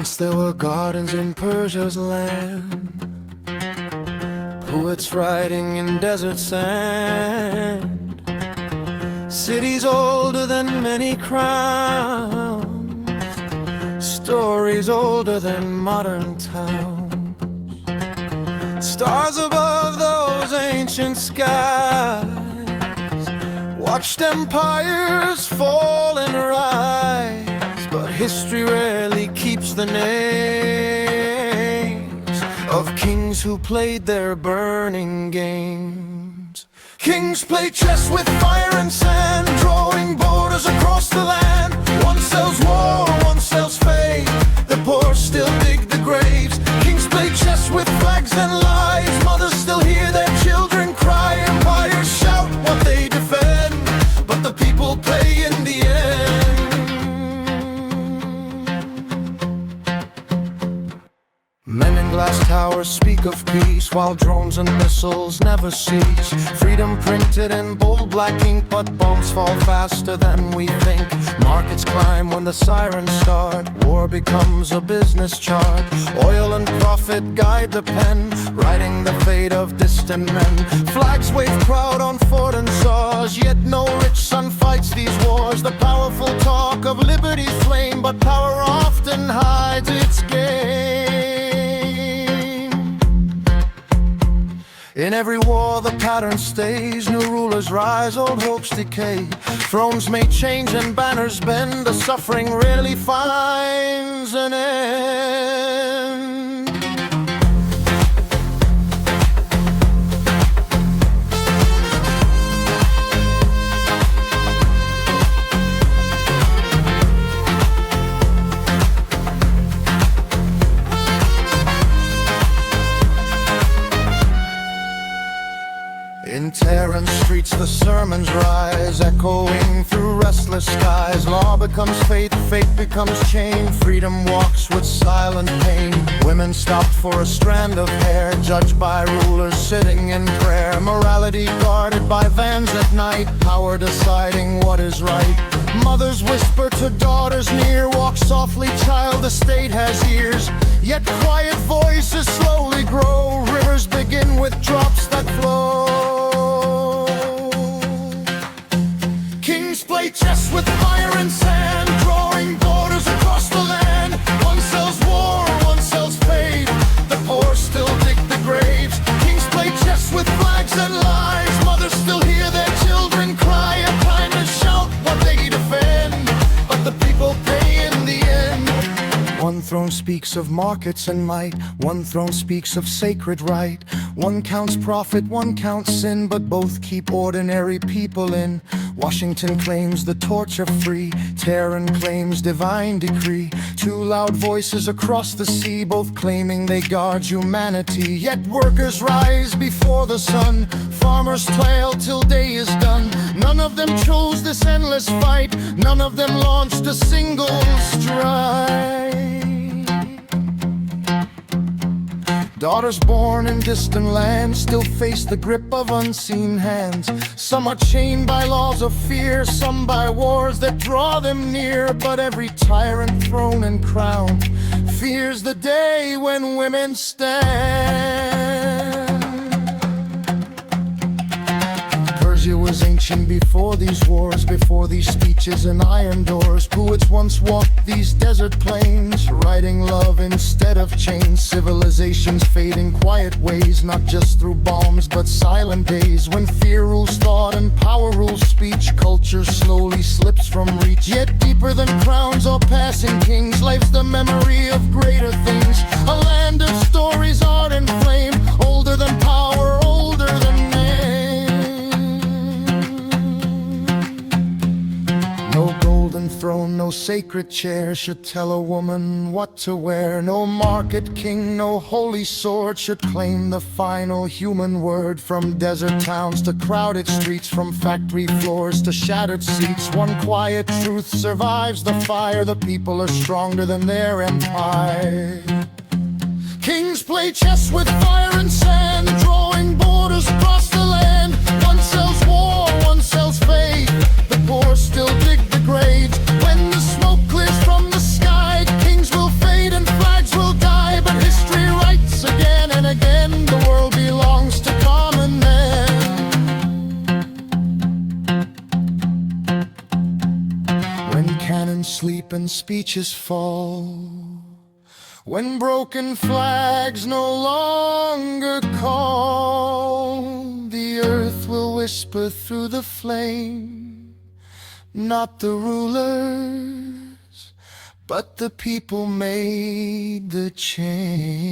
Once there were gardens in Persia's land, poets writing in desert sand, cities older than many crowns, stories older than modern towns, stars above those ancient skies, watched empires fall and rise. But history rarely keeps the names of kings who played their burning games. Kings play chess with fire and sand, drawing borders across the land. One sells war, one sells faith, the poor still dig the graves. Kings play chess with flags and lies, mothers still hear their children cry. Empires shout what they defend, but the people pay in the end. Men in glass towers speak of peace, while drones and missiles never cease. Freedom printed in bold black ink, but bombs fall faster than we think. Markets climb when the sirens start, war becomes a business chart. Oil and profit guide the pen, writing the fate of distant men. Flags wave proud on fort and saws, yet no rich son fights these wars. The powerful talk of liberty's flame, but power often hides its game. In every war the pattern stays, new rulers rise, old hopes decay. Thrones may change and banners bend, the suffering rarely finds an end. In Tehran streets the sermons rise, echoing through restless skies. Law becomes faith, fate becomes chain, freedom walks with silent pain. Women stopped for a strand of hair, judged by rulers sitting in prayer. Morality guarded by vans at night, power deciding what is right. Mothers whisper to daughters near, walk softly child, the state has ears. Yet quiet voices slowly grow, rivers begin with drops that flow. Kings play chess with fire and sand, drawing borders across the land. One sells war, one sells faith, the poor still dig the graves. Kings play chess with flags and lies, mothers still hear their children cry. Empires shout what they defend, but the people pay in the end. One throne speaks of markets and might, one throne speaks of sacred right. One counts profit, one counts sin, but both keep ordinary people in. Washington claims the torture free, Tehran claims divine decree. Two loud voices across the sea, both claiming they guard humanity. Yet workers rise before the sun, farmers toil till day is done. None of them chose this endless fight, none of them launched a single strike. Daughters born in distant lands still face the grip of unseen hands. Some are chained by laws of fear, some by wars that draw them near. But every tyrant, throne and crown fears the day when women stand. Persia was ancient before these wars, before these speeches and iron doors. Poets once walked these desert plains, writing love instead of chains. Civilizations fade in quiet ways, not just through bombs but silent days. When fear rules thought and power rules speech, culture slowly slips from reach. Yet deeper than crowns or passing kings lives the memory of greater things. A land of stories, art and flame, older than power, older than no golden throne, no sacred chair should tell a woman what to wear. No market king, no holy sword should claim the final human word. From desert towns to crowded streets, from factory floors to shattered seats, one quiet truth survives the fire: the people are stronger than their empire. Kings play chess with fire and sand, drawing borders across the land. One sells war, one sells faith, the poor still dig the graves. When the smoke clears from the sky, kings will fade and and speeches fall, when broken flags no longer call, the earth will whisper through the flame, not the rulers, but the people made the change.